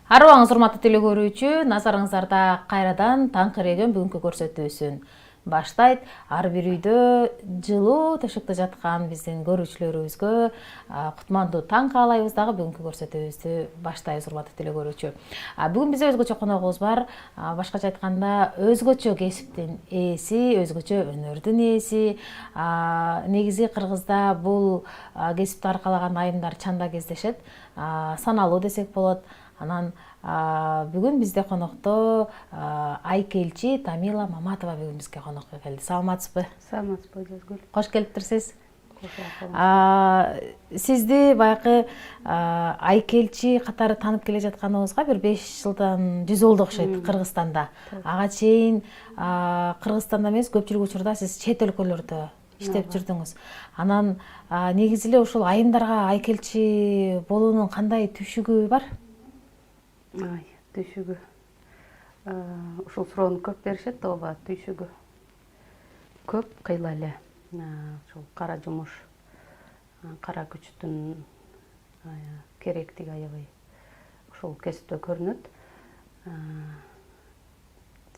Арыбаңыз урматтуу теле көрүүчү, назарыңыздарда кайрадан таңкы регион бүгүнкү көрсөтүүсүн баштайт. Ар бир үйдө жылуу төшөктө жаткан биздин көрүүчүлөрүбүзгө кутмандуу таң каалайбыз дагы бүгүнкү көрсөтүүбүздү баштайбыз урматтуу теле көрүүчү. Бүгүн бизде өзгөчө коногубуз бар. Башкача айтканда өзгөчө кесиптин ээси, өзгөчө өнөрдүн ээси. Негизи кыргызда бул кесипти аркалаган айымдар чанда кездешет. Саналуу десек болот. Анан бүгүн бизде конокто айкелчи Тамила Маматова бүгүн бизге конокко келди. Саламатсызбы? Саламатсызбы, Жазгүл. Кош келиптирсиз. Сизди баягы айкелчи катары таанып келе жатканыбызга бир 5 жылдан жүз болду окшойт Кыргызстанда. Ага чейин Кыргызстанда эмес, көпчүлүк учурда сиз чет өлкөлөрдө иштеп жүрдүңүз. Анан негизи эле ушул айымдарга айкелчи болуунун кандай түшүгү бар? Түшүгү. Ушул суроону көп беришет, ооба, түшүгү. Көп кыйла эле. Ушул кара жумуш, кара күчтүн керектиги аябай ушул кесипте көрүнөт.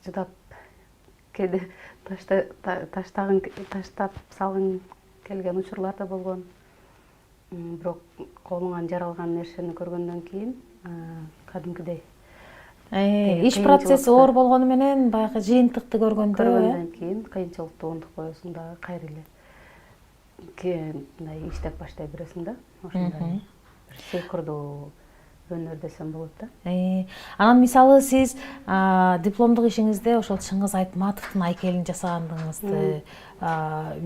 Чыдап кээде таштап салгың келген учурлар да болгон. Бирок колуңан жаралган нерсени көргөндөн кийин кадимкидей Иш процесси оор болгону менен баягы жыйынтыкты көргөндөн кийин кыйынчылыкты угуп коесуң дагы кайра эле мындай иштеп баштай бересиң да. Ошондой бир сыйкырдуу өнөр десем болот да. Анан мисалы сиз дипломдук ишиңизде ошол Чыңгыз Айтматовдун айкелин жасагандыгыңызды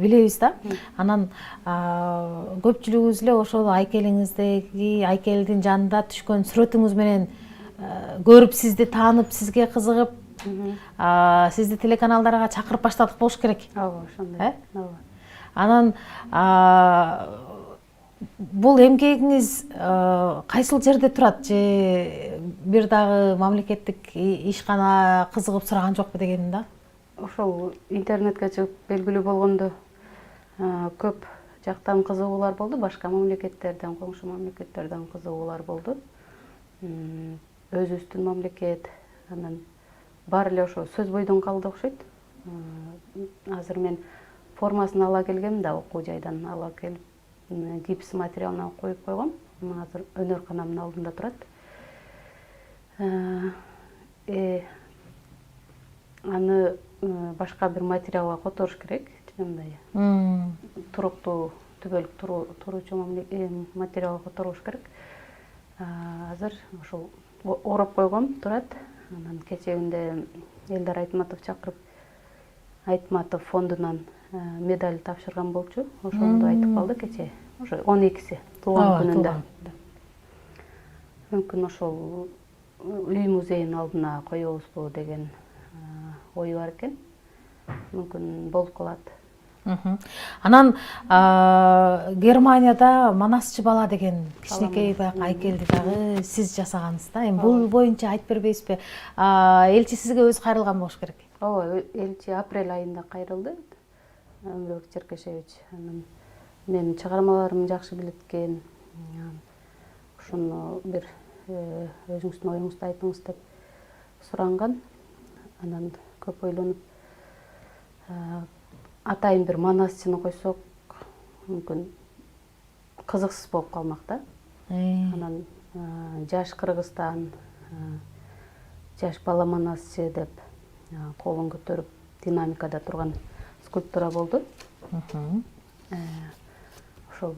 билебиз да. Анан көпчүлүгүбүз эле ошол айкелиңиздеги айкелдин жанында түшкөн сүрөтүңүз менен көрүп сизди таанып, сизге кызыгып, сизди телеканалдарга чакырып баштадык болуш керек. Ооба, ошондой. Ооба. Анан бул эмгегиңиз кайсыл жерде турат? Же бир дагы мамлекеттик ишкана кызыгып сураган жокпу дегеним да? Ошол интернетке чыгып белгилүү болгондо көп жактан кызыгуулар болду, башка мамлекеттерден, коңшу мамлекеттерден кызыгуулар болду. Өзүбүздүн мамлекет, анан баары эле ошо сөз бойдон калды окшойт. Азыр мен формасын ала келгем да, окуу жайдан ала келип, гипс материалына коюп койгом. Азыр өнөрканамдын алдында турат. Аны башка бир материалга которуш керек, мындай туруктуу, түбөлүк туруучу материалга которуш керек. Азыр ошол ороп койгом, турат. Анан кечегинде Элдар Айтматов чакырып, Айтматов фондунан медаль тапшырган болчу. Ошондо айтып калды кече. Ошо 12си туулган күнүндө. Мүмкүн ошол үй музейинин алдына коебузбу деген ою бар экен. Мүмкүн болуп калат. Анан Германияда Манасчы бала деген кичинекей баягы айкелди дагы сиз жасагансыз да. Эми бул боюнча айтып бербейсизби? Элчи сизге өзү кайрылган болуш керек. Ооба, элчи апрель айында кайрылды. Өмүрбек Черкешевич. Анан менин чыгармаларымды жакшы билет экен. Ошону бир өзүңүздүн оюңузду айтыңыз деп суранган. Анан көп ойлонуп атайын бир Манасчыны койсок, мүмкүн кызыксыз болуп калмак да. Анан жаш Кыргызстан, жаш бала Манасчы деп колун көтөрүп динамикада турган скульптура болду. Ошол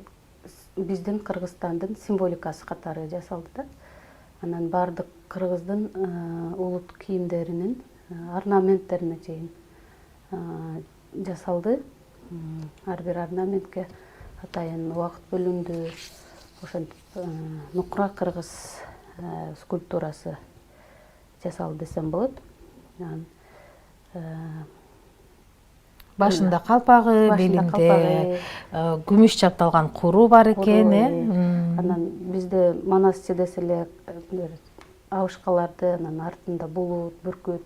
биздин Кыргызстандын символикасы катары жасалды да. Анан бардык кыргыздын улут кийимдеринин орнаменттерине чейин жасалды. Ар бир орнаментке атайын убакыт бөлүндү. Ошентип Нукура кыргыз скульптурасы жасалды десем болот. Башында калпагы, белинде күмүш чапталган куру бар экен, Анан бизде Манасчы десе эле абышкаларды, анан артында булут, бүркүт,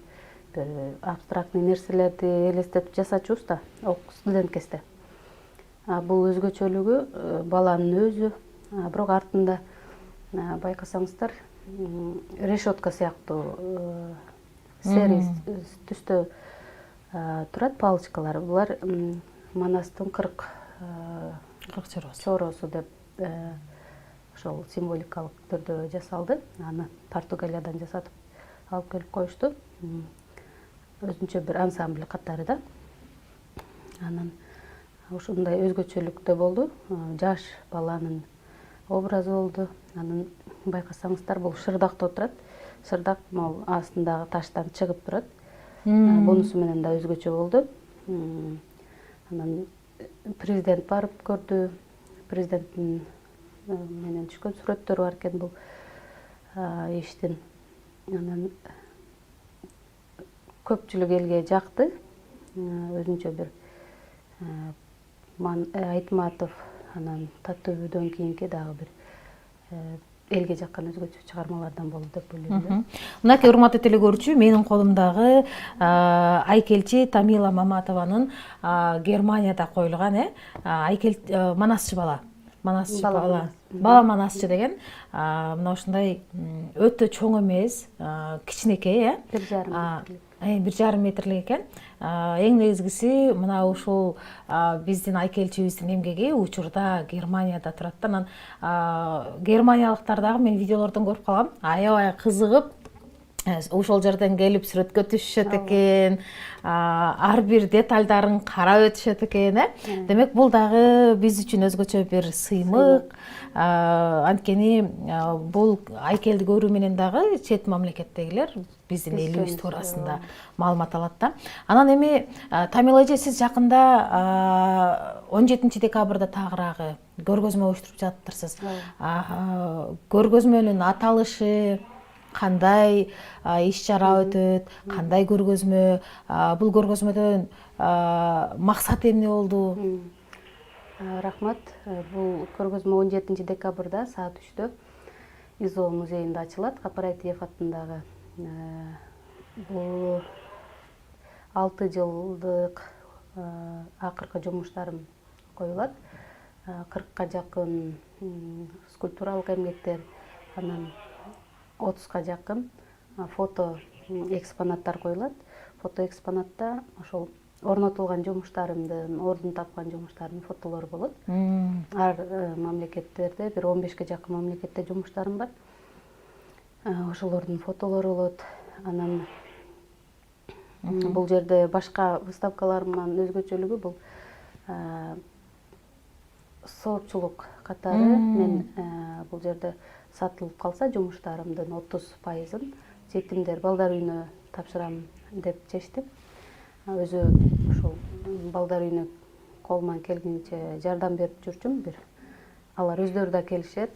бир абстрактный нерселерди элестетип жасачубуз да, студент кезде. Бул өзгөчөлүгү баланын өзү, бирок артында байкасаңыздар решетка сыяктуу серый түстө турат палочкалар. Булар Манастын 40 чороосу деп ошол символикалык түрдө жасалды. Аны Португалиядан жасатып алып келип коюшту. Өзүнчө бир ансамбль катары да. Анан ушундай өзгөчөлүктө болду. Жаш баланын образы болду. Анан байкасаңыздар, бул шырдакта отурат. Шырдак могу астындагы таштан чыгып турат. Бунусу менен да өзгөчө болду. Анан президент барып көрдү. Президенттин менен түшкөн сүрөттөрү бар экен бул иштин. Анан көпчүлүк элге жакты. Өзүнчө бир Айтматов, анан Татуудан кийинки дагы бир элге жаккан өзгөчө чыгармалардан болду деп ойлойм. Мынакей урматтуу телекөрүүчү, менин колумдагы айкелчи Тамила Маматованын Германияда коюлган айкел манасчы бала. Бала манасчы деген. Мына ушундай өтө чоң эмес, кичинекей, 1,5 метрлик экен. Эң негизгиси мына ушул биздин айкелчибиздин эмгеги учурда Германияда турат да. Анан германиялыктар дагы мен видеолордон көрүп калгам. Аябай кызыгып ошол жерден келип сүрөткө түшүшөт экен. Ар бир детальдарын карап өтүшөт экен. Демек бул дагы биз үчүн өзгөчө бир сыймык. Анткени бул айкелди көрүү менен дагы чет мамлекеттегилер биздин элибиз туурасында маалымат алат да. Анан эми Тамила эже, сиз жакында 17 декабрда тагыраагы көргөзмө уюштуруп жатырсыз. Көргөзмөнүн аталышы кандай, иш чара өтөт, кандай көргөзмө, бул көргөзмөдөн максаты эмне болду? Рахмат. Бул көргөзмө 17 декабрда саат 3-тө ИЗО музейинде ачылат. Капаратиев атындагы. Бул 6 жылдык акыркы жумуштарым коюлат. 40ка жакын скульптуралык эмгектер, анан 30ка жакын фото экспонаттар коюлат. Фото экспонатта ошол орнотулган жумуштарымдын, ордун тапкан жумуштардын фотолору болот. Ар мамлекеттерде бир 15ке жакын мамлекетте жумуштарым бар. Ошолордун фотолору болот. Анан бул жерде башка выставкаларымдан өзгөчөлүгү бул соопчулук катары. Мен бул жерде сатылып калса жумуштарымдын 30%-ын жетимдер, балдар үйүнө тапшырам деп чечтим. Өзү ушул балдар үйүнө колуман келгенче жардам берип жүрчүм. Алар өздөрү да келишет.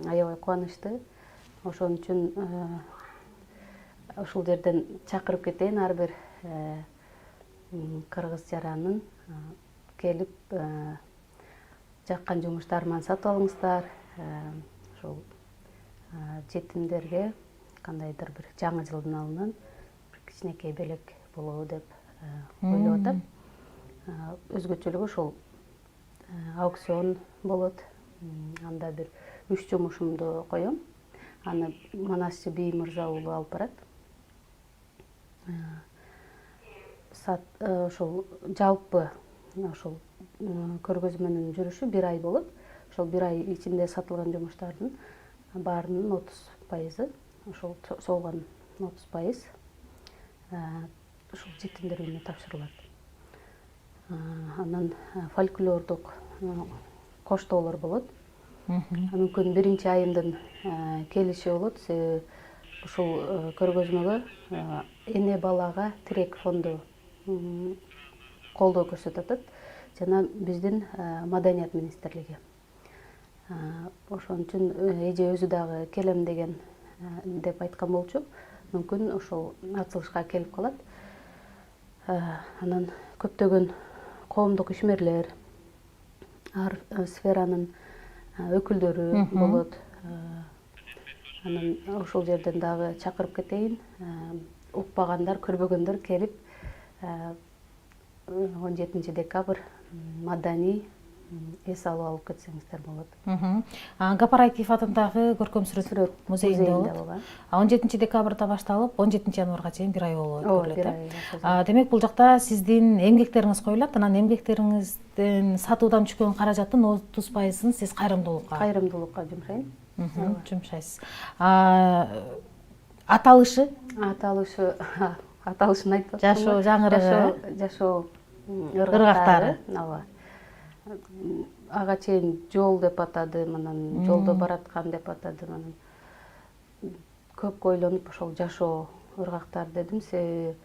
Аябай кубанычтуу. Ошон үчүн ушул жерден чакырып кетейин ар бир кыргыз жаранын келип жаккан жумуштарыман сатып алыңыздар. Ошол жетимдерге кандайдыр бир жаңы жылдын алдынан бир кичинекей белек болобу деп ойлоп атам. Өзгөчөлүгү ошол аукцион болот. Анда бир 3 жумушумду коем. Аны Манасчы Бий мырза уулу алып барат. Ошол жалпы ошол көргөзмөнүн жүрүшү 1 ай болот. Ошол 1 ай ичинде сатылган жумуштардын баарынын 30%, ошол солгон 30% ошол жетимдер үйүнө тапшырылат. Анан фольклордук коштоолор болот. Мүмкүн 1 айымдын келиши болот. Себеби ушул көргөзмөгө эне балага тирек фонду колдоо көрсөтүп атат жана биздин Маданият министрлиги. Ошон үчүн эже өзү дагы келем деген деп айткан болчу. Мүмкүн ошол ачылышка келип калат. Анан көптөгөн коомдук ишмерлер, ар сферанын өкүлдөрү болот. Анан ошол жерден дагы чакырып кетейин. Укпагандар, көрбөгөндөр келип 17 декабрь маданий эс алып кетсеңиздер болот. Гапарайтиев атындагы көркөм сүрөт музейинде болот. 17 декабрда башталып 17 январга чейин бир ай болуп өткөрүлөт. Демек бул жакта сиздин эмгектериңиз коюлат, анан эмгектериңизден сатуудан түшкөн каражаттын 30%ын сиз кайрымдуулукка жумшайсыз. Аталышын айтып жашоо жаңырыгы, жашоо ыргактары. Ооба. Ага чейин жол деп атадым, анан жолдо бараткан деп атадым, анан көп ойлонуп ошол жашоо ыргактар дедим. Себеби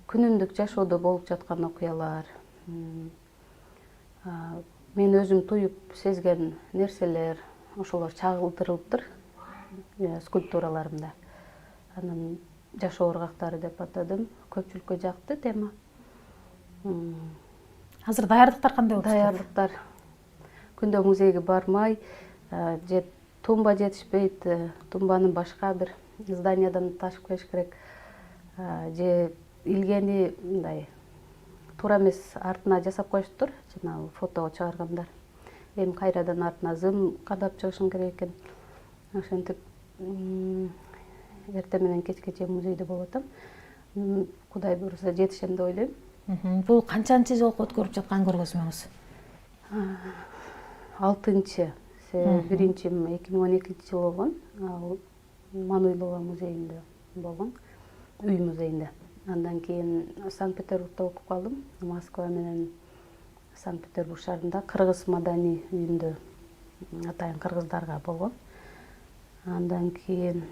күнүмдүк жашоодо болуп жаткан окуялар, мен өзүм туюп сезген нерселер ошолор чагылдырылыптыр скульптураларымда. Анан жашоо ыргактары деп атадым. Көпчүлүккө жакты тема. Азыр даярдыктар кандай болуп жатат? Даярдыктар күндө музейге бармай, тумба жетишпейт, тумбаны башка бир зданиядан ташып келиш керек. Же илгени мындай туура эмес артына жасап коюшуптур, жанагы фото чыгаргандар. Эми кайрадан артына зым кадап чыгышым керек экен. Ошентип эртең менен кечке чейин музейде болуп атам. Кудай буйруса жетишем деп ойлойм. Бул канчанчы жолку өткөрүп жаткан көргөзмөңүз? 6-чы. Биринчи 2012-жылы болгон. Ал Мануйлова музейинде болгон, үй музейинде. Андан кийин Санкт-Петербургда окуп калдым. Москва менен Санкт-Петербург шаарында Кыргыз маданий үйүндө атайын кыргыздарга болгон. Андан кийин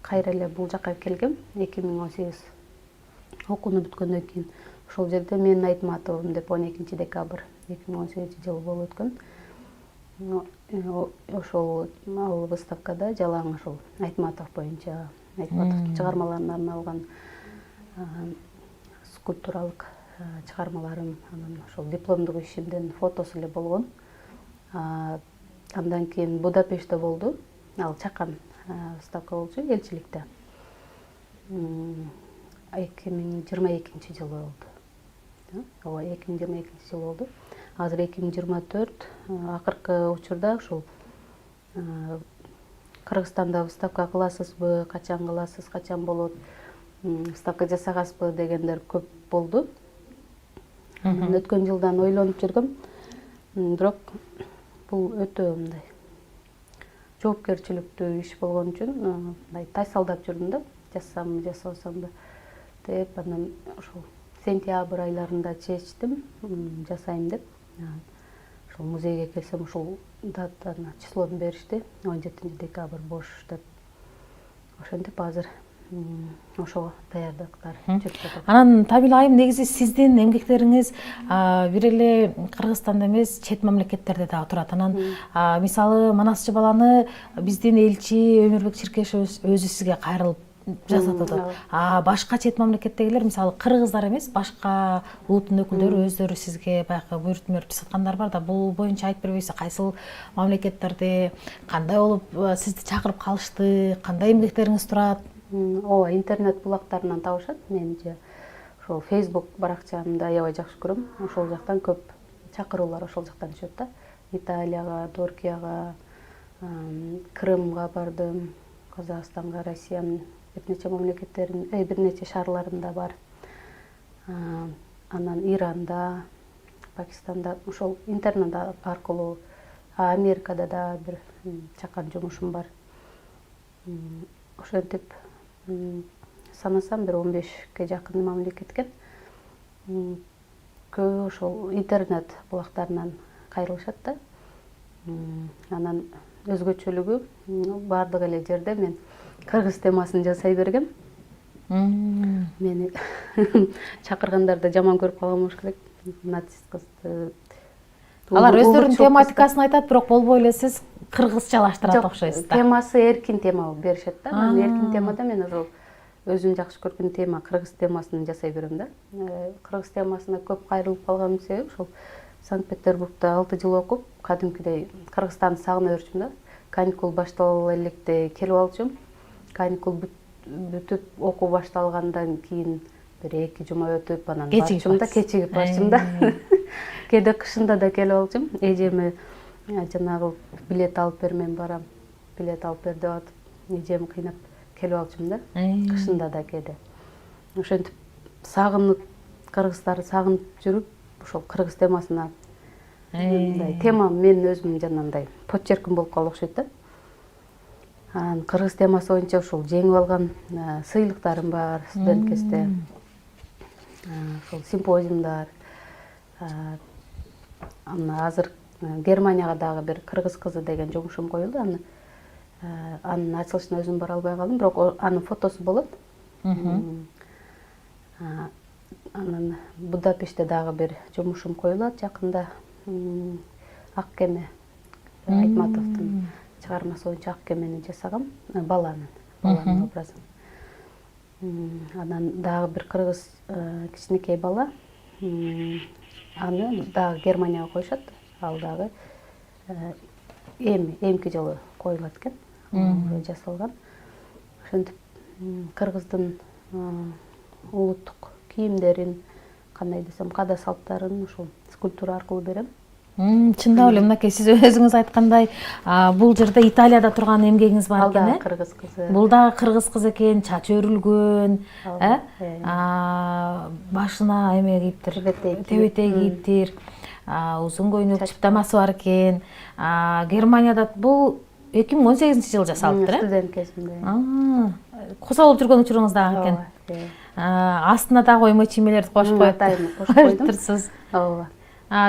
кайра эле бул жака келгем 2018 окууну бүткөндөн кийин. Ошол жерде менин Айтматовым деп 12 декабрь 2018-жылы болуп өткөн. Ошол выставкада жалаң ошол Айтматов боюнча, Айтматов чыгармаларына арналган скульптуралык чыгармаларым, анан ошол дипломдук ишимдин фотосу эле болгон. Андан кийин Будапештте болду. Ал чакан выставка болчу элчиликте. 2022-жылы болду. Ооба, 2022-жылы болду. Азыр 2024 акыркы учурда ушул Кыргызстанда выставка кыласызбы, качан кыласыз, качан болот, выставка жасагасызбы дегендер көп болду. Өткөн жылдан ойлонуп жүргөм, бирок бул өтө мындай жоопкерчиликтүү иш болгон үчүн мындай тайсалдап жүрдүм да, жасасамбы, жасабасамбы деп, анан ошол сентябрь айларында чечтим, жасайм деп. Ошол музейге келсем, ошол датаны, числону беришти, 17 декабрь бош деп. Ошентип азыр ошого даярдыктар жүрүп жатат. Анан Табил айым, негизи сиздин эмгектериңиз бир эле Кыргызстанда эмес, чет мамлекеттерде дагы турат. Анан мисалы Манасчы баланы биздин элчи Өмүрбек Чиркешев өзү сизге кайрылып жасап атат. Башка чет мамлекеттегилер, мисалы кыргыздар эмес, башка улуттун өкүлдөрү өздөрү сизге баягы буйрут жасаткандар бар да. Бул боюнча айтып бербейсиз, кайсыл мамлекеттерде кандай болуп сизди чакырып калышты, кандай эмгектериңиз турат? Ооба, интернет булактарынан табышат. Менче ошол Facebook баракчамды аябай жакшы көрөм. Ошол жактан көп чакыруулар ошол жактан түшөт да. Италияга, Туркияга, Крымга бардым, Казакстанга, Россиянын бир нече мамлекеттерин, бир нече шаарларында бар. Анан Иранда, Пакистанда, ошол интернет аркылуу, Америкада да бир чакан жумушум бар. Ошентип санасам бир 15ке жакын мамлекет экен. Көбү ошол интернет булактарынан кайрылышат да. Анан өзгөчөлүгү бардык эле жерде мен кыргыз темасын жасай бергем. Мени чакыргандарда жаман көрүп калган болуш керек. Нацист кызды. Алар өздөрүнүн тематикасын айтат, бирок болбой эле сиз кыргызчалаштырат окшойсуз да. Темасы эркин тема беришет да. Анан эркин темада мен ошол өзүм жакшы көргөн тема, кыргыз темасын жасай берем да. Кыргыз темасына көп кайрылып калганымдын себеби ошол Санкт-Петербургда 6 жыл окуп, кадимкидей Кыргызстанды сагына берчүм да. Каникул баштала электе келип алчумун. Каникул бүтүп окуу башталгандан кийин бир 2 жума өтүп, анан барчумда, кечигип барчумда. кээде кышында да келип алчумун. Эжеме жанагы билет алып бер, мен барам, билет алып бер деп атып, эжеми кыйнап келип алчумун да. Кышында да кээде. Ошентип сагынып, кыргыздарды сагынып жүрүп, ошол кыргыз темасына мындай тема мен өзүмдүн жанагындай почерким болуп калды окшойт да. Анан кыргыз темасы боюнча ошол жеңип алган сыйлыктарым бар студент кезде. Ошол симпозиумдар. Аны азыр Германияга дагы бир кыргыз кызы деген жумушум коюлду. Анын ачылышына өзүм бара албай калдым, бирок анын фотосу болот. Анан Будапештте дагы бир жумушум коюлат жакында. Ак кеме Айтматовдун чыгармасы боюнча ак кемени жасагам, баланын образын. Анан дагы бир кыргыз кичинекей бала, аны дагы Германияга коюшат. Ал дагы эмки жолу коюлат экен, жасалган. Ошентип кыргыздын улуттук кийимдерин, кандай десем, када салттарын ошол скульптура аркылуу берем. Чындап эле мынакей сиз өзүңүз айткандай, бул жерде Италияда турган эмгегиңиз бар экен, Ал дагы кыргыз кызы. Бул дагы кыргыз кыз экен, чачы өрүлгөн, башына эме кийиптир, тебетей кийиптир, узун көйнөк чыптамасы бар экен. Германияда бул 2018-жылы жасалыптыр, студент кезимде. Куса болуп жүргөн учуруңуз дагы экен. Астына дагы оймо чиймелерди кошуп коюптурсуз. Ооба.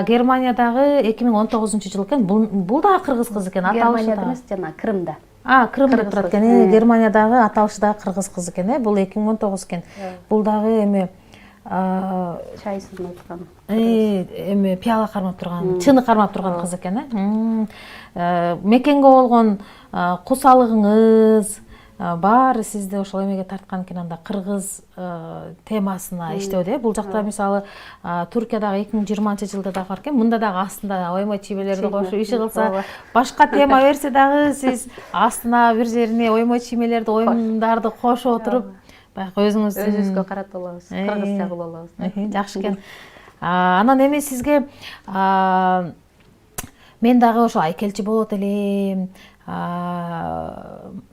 Германиядагы 2019-жылы экен. Бул дагы кыргыз кыз экен. Германияда эмес, жана Крымда. Крымда турат экен. Германиядагы аталышы дагы кыргыз кыз экен. Бул 2019 экен. Бул дагы эме чай сынып турган. Эме пияла кармап турган, чыны кармап турган кыз экен. Мекенге болгон кусалыгыңыз баары сизди ошол эмеге тарткан экен, анда кыргыз темасына иштөөдө. Бул жакта мисалы Туркиядагы 2020-жылда дагы бар экен. Мында дагы астында оймо чиймелерди кошуп иши кылса, башка тема берсе дагы сиз астына бир жерине оймо чиймелерди, оюмдарды кошуп отуруп, баягы өзүбүзгө каратып алабыз, кыргызча кылып алабыз. Жакшы экен. Анан эми сизге мен дагы ошо айкелчи болот элем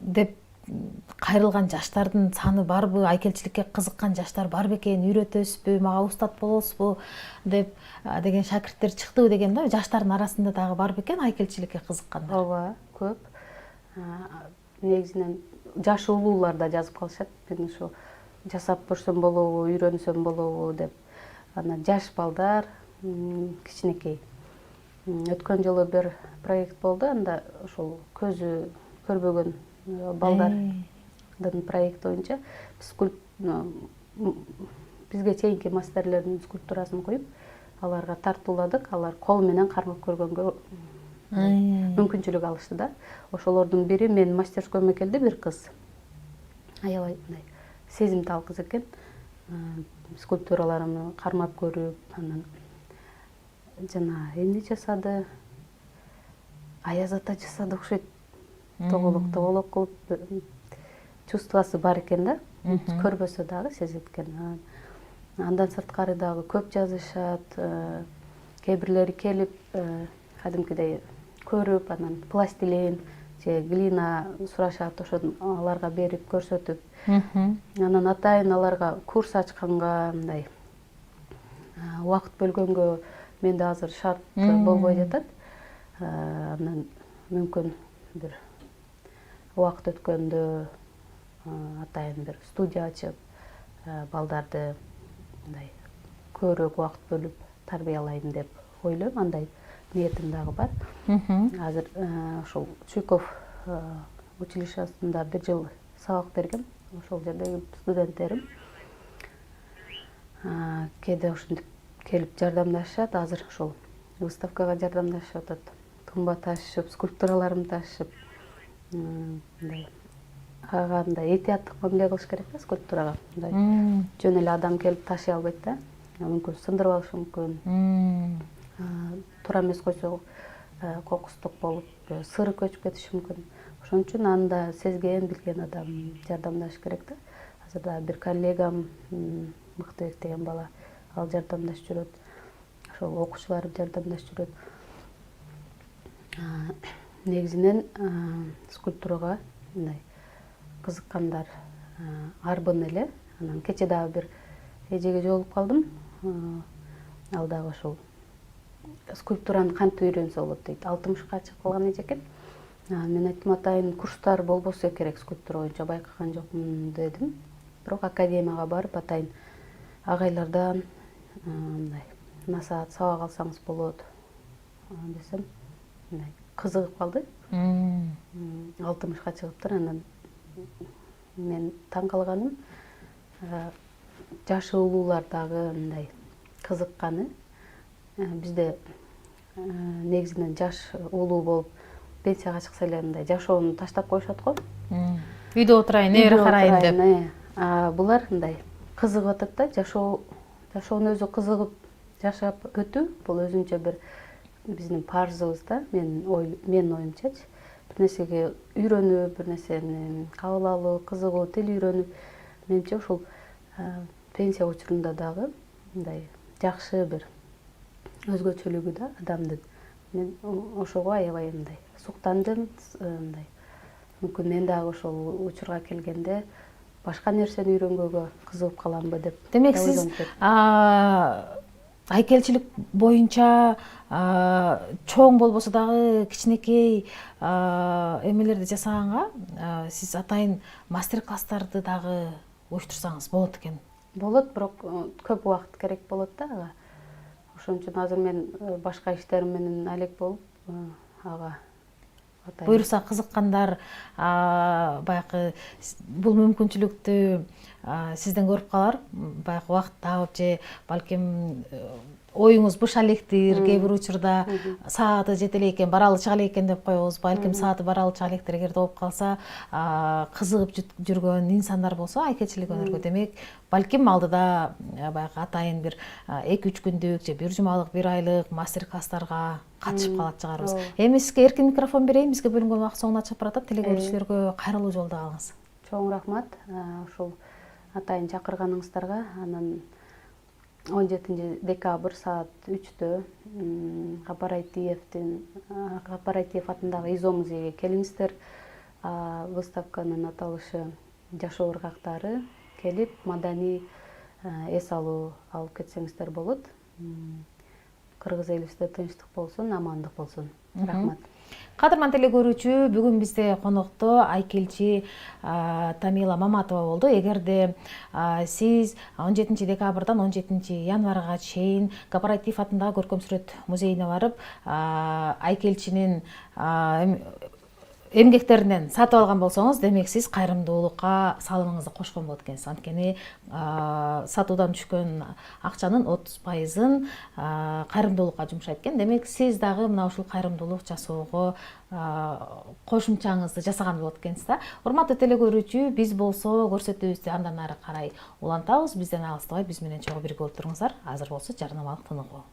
деп кайрылган жаштардын саны барбы, айкелчиликке кызыккан жаштар бар бекен, үйрөтөсүзбү, мага устат болосузбу деп деген шакирттер чыктыбы деген да, жаштардын арасында дагы бар бекен айкелчиликке кызыккандар? Ооба, көп. Негизинен жашы улуулар да жазып калышат. Мен ошо жасап көрсөм болобу, үйрөнсөм болобу деп. Анан жаш балдар, кичинекей. Өткөн жолу бир проект болду, анда ошол көзү көрбөгөн балдардын проекти боюнча бизге чейинки мастерлердин скульптурасын коюп, аларга тартууладык. Алар кол менен кармап көргөнгө мүмкүнчүлүк алышты да. Ошолордун бири менин мастерскоймо келди, бир кыз. Аябай сезимтал кыз экен. Скульптураларымды кармап көрүп, анан жана эмне жасады? Аяз ата жасады окшойт. Тоголок кылып чувствосы бар экен да. Көрбөсө дагы сезет экен. Андан сырткары дагы көп жазышат. Кээ бирлери келип, кадимкидей көрүп, анан пластилин же глина сурашат, ошону аларга берип көрсөтүп. Анан атайын аларга курс ачканга, мындай убакыт бөлгөнгө менде азыр шарт болбой жатат. Анан мүмкүн бир убакыт өткөндө атайын бир студия ачып, балдарды мындай көбүрөөк убакыт бөлүп тарбиялайм деп ойлойм. Андай ниетим дагы бар. Азыр ошол Чуйков училищесинде бир жыл сабак бергем. Ошол жердеги студенттерим кээде ошентип келип жардамдашышат. Азыр ошол выставкага жардамдашып атат. Тумба ташып, скульптураларымды ташып, мындай ага мындай этияттык мамиле кылыш керек да скульптурага. Мындай жөн эле адам келип ташый албайт да. Мүмкүн сындырып алышы мүмкүн. Туура эмес койсо кокустук болуп, сыры көчүп кетиши мүмкүн. Ошон үчүн анда сезген, билген адам жардамдашы керек да. Азыр да бир коллегам Мыктыбек деген бала, ал жардамдашып жүрөт. ошол окуучуларым жардамдашып жүрөт. Негизинен скульптурага мындай кызыккандар арбын эле. Анан кече дагы бир эжеге жолугуп калдым. Ал дагы ошол скульптураны кантип үйрөнсө болот дейт. 60ка чыгып калган эже экен. Мен айттым, атайын курстар болбосо керек скульптура боюнча, байкаган жокмун дедим. Бирок академияга барып атайын агайлардан мындай насаат сабак алсаңыз болот десем, мындай кызыгып калды. 60ка чыгыптыр. Анан мен таң калганым, жашы улуулар дагы мындай кызыкканы. Бизде негизинен жаш улуу болуп пенсияга чыкса эле мындай жашоону таштап коюшат го. Үйдө отурайын, небери карайын деп. Булар мындай кызыгып атат да, жашоонун өзү кызыгып жашап өтүү. Бул өзүнчө бир биздин парзыбыз да, менин оюмчачы. Бир нерсеге үйрөнүү, бир нерсени кабыл алуу, кызыгуу, тил үйрөнүү. Менимче ушул пенсия учурунда дагы мындай жакшы бир өзгөчөлүгү да адамдын. Мен ошого аябай мындай суктандым, мындай. Мүмкүн мен дагы ошол учурга келгенде башка нерсени үйрөнгөнгө кызыгып каламбы деп. Демек сиз айкелчилик боюнча чоң болбосо дагы кичинекей эмелерди жасаганга сиз атайын мастер-класстарды дагы уюштурсаңыз болот экен. Болот, бирок көп убакыт керек болот да ага. Ошон үчүн азыр мен башка иштерим менен алек болуп ага атайын. Буюрса кызыккандар баягы бул мүмкүнчүлүктү сизден көрүп калар. Баягы убакыт таап же балким оюңуз быша электир, кээ бир учурда сааты жете элек экен, баралы чыга элек экен деп коебуз. Балким сааты баралы чыга электир эгер болуп калса, кызыгып жүргөн инсандар болсо айкелчилик өнөргө, демек балким алдыда баягы атайын бир 2-3 күндүк же 1 жумалык, 1 айлык мастер-класстарга катышып калат чыгарбыз. Эми сизге эркин микрофон берейин, бизге бөлүнгөн убакыт соңуна чыгып баратат. Теле көрүүчүлөргө кайрылуу жолдогуңуз. Чоң рахмат. Ушул атайын чакырганыңыздарга. Анан 17 декабрь саат 3-тө Капарайтиев атындагы ИЗО музейге келиңиздер. Выставканын аталышы жашоо ыргактары. Келип маданий эс алуу алып кетсеңиздер болот. Кыргыз элибизде тынчтык болсун, амандык болсун. Рахмат. Кадырман теле көрүүчү, бүгүн бизде конокто айкелчи Тамила Маматова болду. Эгерде сиз 17 декабрдан 17 январга чейин Капарайтиев атындагы көркөм сүрөт музейине барып, айкелчинин эмгектеринен сатып алган болсоңуз, демек сиз кайрымдуулукка салымыңызды кошкон болот экенсиз. Анткени сатуудан түшкөн акчанын 30%-ын кайрымдуулукка жумшайт экен. Демек сиз дагы мына ушул кайрымдуулук жасоого кошумчаңызды жасаган болот экенсиз да. Урматтуу теле көрүүчү, биз болсо көрсөтүүбүздү андан ары карай улантабыз. Бизден алыстабай, биз менен чогуу бирге болуп туруңуздар. Азыр болсо жарнамалык тыныгуу.